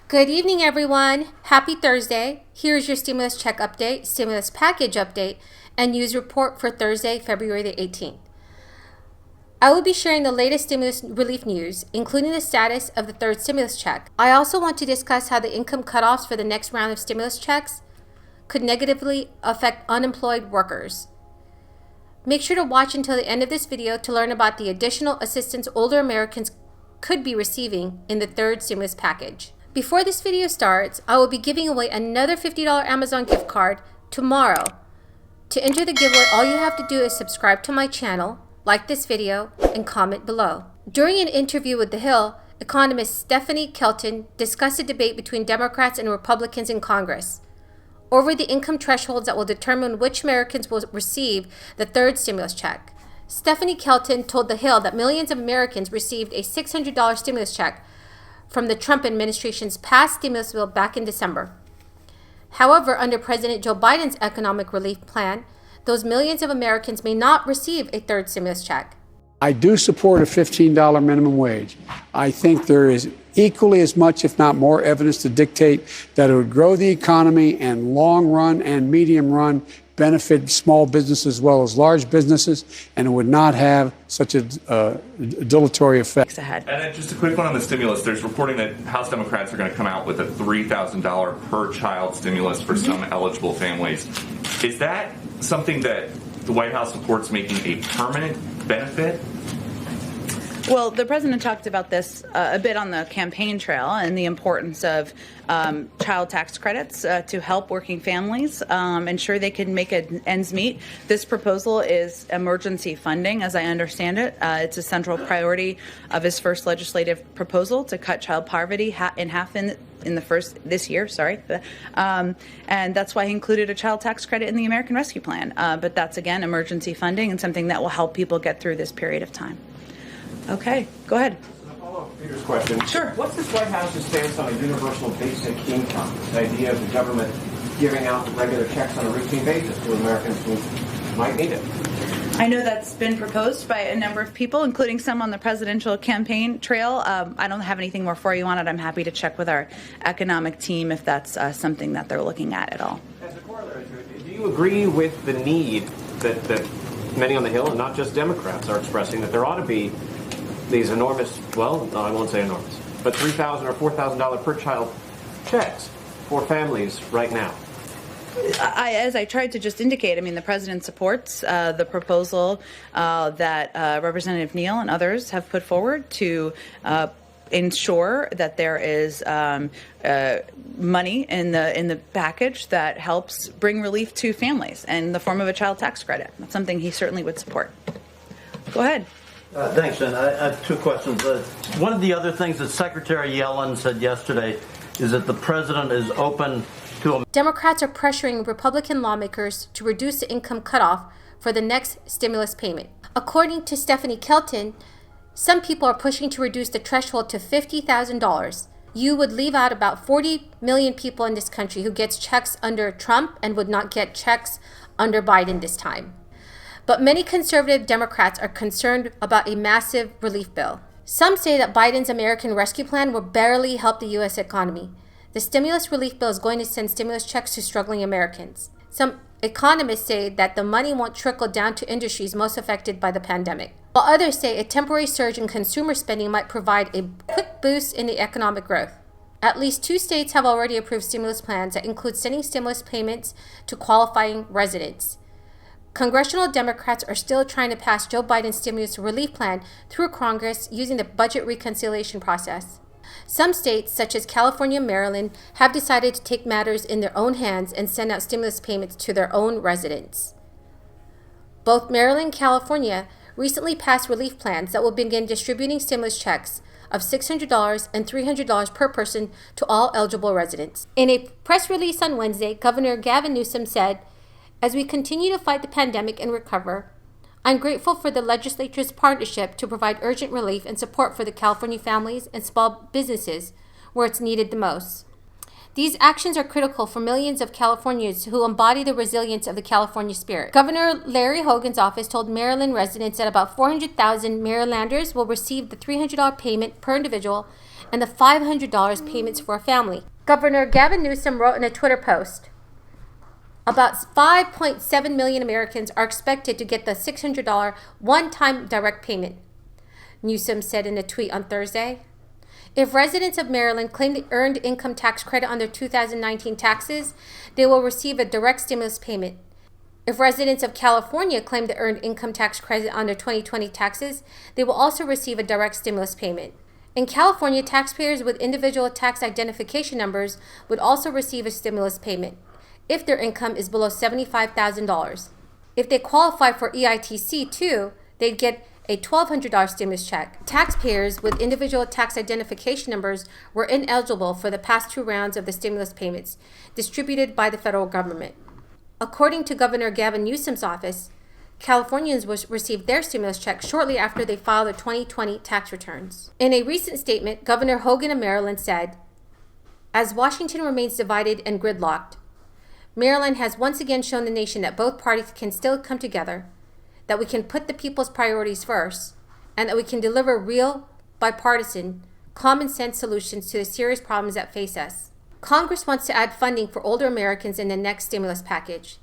Good evening, everyone. Happy Thursday. Here's your stimulus check update, stimulus package update, and news report for Thursday, February the 18th. I will be sharing the latest stimulus relief news, including the status of the third stimulus check. I also want to discuss how the income cutoffs for the next round of stimulus checks could negatively affect unemployed workers. Make sure to watch until the end of this video to learn about the additional assistance older Americans could be receiving in the third stimulus package. Before this video starts, I will be giving away another $50 Amazon gift card tomorrow. To enter the giveaway, all you have to do is subscribe to my channel, like this video, and comment below. During an interview with The Hill, economist Stephanie Kelton discussed a debate between Democrats and Republicans in Congress over the income thresholds that will determine which Americans will receive the third stimulus check. Stephanie Kelton told The Hill that millions of Americans received a $600 stimulus check from the Trump administration's past stimulus bill back in December. However, under President Joe Biden's economic relief plan, those millions of Americans may not receive a third stimulus check. I do support a $15 minimum wage. I think there is equally as much, if not more, evidence to dictate that it would grow the economy and long run and medium run benefit small businesses as well as large businesses, and it would not have such a dilatory effect. And then just a quick one on the stimulus. There's reporting that House Democrats are going to come out with a $3,000 per child stimulus for some eligible families. Is that something that the White House supports making a permanent benefit? Well, the president talked about this a bit on the campaign trail and the importance of child tax credits to help working families ensure they can make ends meet. This proposal is emergency funding, as I understand it. It's a central priority of his first legislative proposal to cut child poverty in half in this year. And that's why he included a child tax credit in the American Rescue Plan. But that's, again, emergency funding and something that will help people get through this period of time. Okay, go ahead. Peter's question. Sure. What's this White House's stance on a universal basic income? The idea of the government giving out regular checks on a routine basis to Americans who might need it. I know that's been proposed by a number of people, including some on the presidential campaign trail. I don't have anything more for you on it. I'm happy to check with our economic team if that's something that they're looking at all. As a corollary to it, do you agree with the need that many on the Hill, and not just Democrats, are expressing that there ought to be these enormous, well, no, I won't say enormous, but $3,000 or $4,000 per child checks for families right now? As I tried to just indicate, I mean, the president supports the proposal that Representative Neal and others have put forward to ensure that there is money in the package that helps bring relief to families in the form of a child tax credit. That's something he certainly would support. Go ahead. Thanks, and I have two questions. One of the other things that Secretary Yellen said yesterday is that the president is open to Democrats are pressuring Republican lawmakers to reduce the income cutoff for the next stimulus payment. According to Stephanie Kelton, some people are pushing to reduce the threshold to $50,000. You would leave out about 40 million people in this country who gets checks under Trump and would not get checks under Biden this time. But many conservative Democrats are concerned about a massive relief bill. Some say that Biden's American Rescue Plan will barely help the U.S. economy. The stimulus relief bill is going to send stimulus checks to struggling Americans. Some economists say that the money won't trickle down to industries most affected by the pandemic, while others say a temporary surge in consumer spending might provide a quick boost in the economic growth. At least 2 states have already approved stimulus plans that include sending stimulus payments to qualifying residents. Congressional Democrats are still trying to pass Joe Biden's stimulus relief plan through Congress using the budget reconciliation process. Some states, such as California and Maryland, have decided to take matters in their own hands and send out stimulus payments to their own residents. Both Maryland and California recently passed relief plans that will begin distributing stimulus checks of $600 and $300 per person to all eligible residents. In a press release on Wednesday, Governor Gavin Newsom said, "As we continue to fight the pandemic and recover, I'm grateful for the legislature's partnership to provide urgent relief and support for the California families and small businesses where it's needed the most. These actions are critical for millions of Californians who embody the resilience of the California spirit." Governor Larry Hogan's office told Maryland residents that about 400,000 Marylanders will receive the $300 payment per individual and the $500 payments for a family. Governor Gavin Newsom wrote in a Twitter post, about 5.7 million Americans are expected to get the $600 one-time direct payment, Newsom said in a tweet on Thursday. If residents of Maryland claim the earned income tax credit on their 2019 taxes, they will receive a direct stimulus payment. If residents of California claim the earned income tax credit on their 2020 taxes, they will also receive a direct stimulus payment. In California, taxpayers with individual tax identification numbers would also receive a stimulus payment if their income is below $75,000. If they qualify for EITC too, they'd get a $1,200 stimulus check. Taxpayers with individual tax identification numbers were ineligible for the past 2 rounds of the stimulus payments distributed by the federal government. According to Governor Gavin Newsom's office, Californians received their stimulus check shortly after they filed their 2020 tax returns. In a recent statement, Governor Hogan of Maryland said, "As Washington remains divided and gridlocked, Maryland has once again shown the nation that both parties can still come together, that we can put the people's priorities first, and that we can deliver real, bipartisan, common sense solutions to the serious problems that face us." Congress wants to add funding for older Americans in the next stimulus package.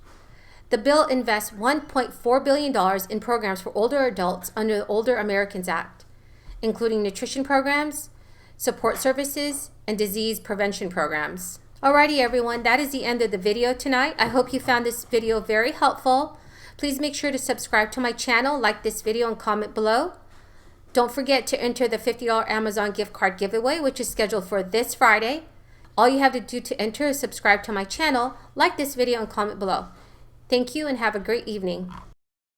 The bill invests $1.4 billion in programs for older adults under the Older Americans Act, including nutrition programs, support services, and disease prevention programs. Alrighty everyone, that is the end of the video tonight. I hope you found this video very helpful. Please make sure to subscribe to my channel, like this video, and comment below. Don't forget to enter the $50 Amazon gift card giveaway, which is scheduled for this Friday. All you have to do to enter is subscribe to my channel, like this video, and comment below. Thank you and have a great evening.